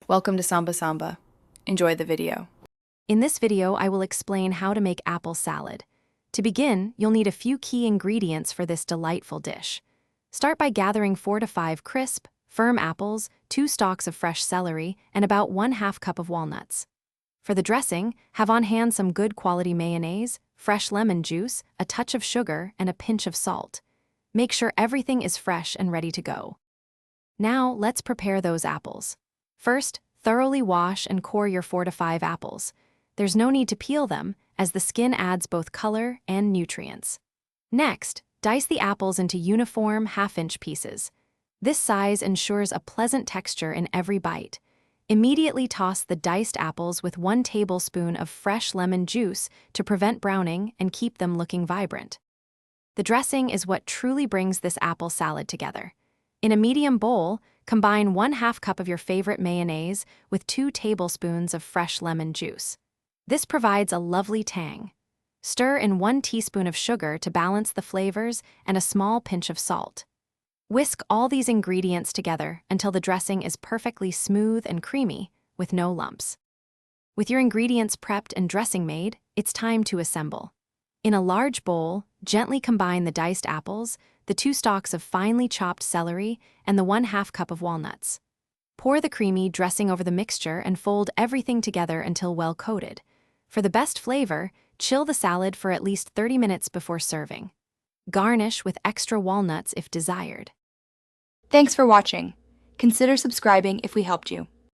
Welcome to Samba Samba. Enjoy the video. In this video, I will explain how to make apple salad. To begin, you'll need a few key ingredients for this delightful dish. Start by gathering 4 to 5 crisp, firm apples, 2 stalks of fresh celery, and about 1/2 cup of walnuts. For the dressing, have on hand some good quality mayonnaise, fresh lemon juice, a touch of sugar, and a pinch of salt. Make sure everything is fresh and ready to go. Now, let's prepare those apples. First, thoroughly wash and core your 4 to 5 apples. There's no need to peel them, as the skin adds both color and nutrients. Next, dice the apples into uniform half-inch pieces. This size ensures a pleasant texture in every bite. Immediately toss the diced apples with 1 tablespoon of fresh lemon juice to prevent browning and keep them looking vibrant. The dressing is what truly brings this apple salad together. In a medium bowl, combine 1/2 cup of your favorite mayonnaise with 2 tablespoons of fresh lemon juice. This provides a lovely tang. Stir in 1 teaspoon of sugar to balance the flavors and a small pinch of salt. Whisk all these ingredients together until the dressing is perfectly smooth and creamy, with no lumps. With your ingredients prepped and dressing made, it's time to assemble. In a large bowl, gently combine the diced apples, the 2 stalks of finely chopped celery, and the 1/2 cup of walnuts. Pour the creamy dressing over the mixture and fold everything together until well coated. For the best flavor, chill the salad for at least 30 minutes before serving. Garnish with extra walnuts if desired. Thanks for watching. Consider subscribing if we helped you.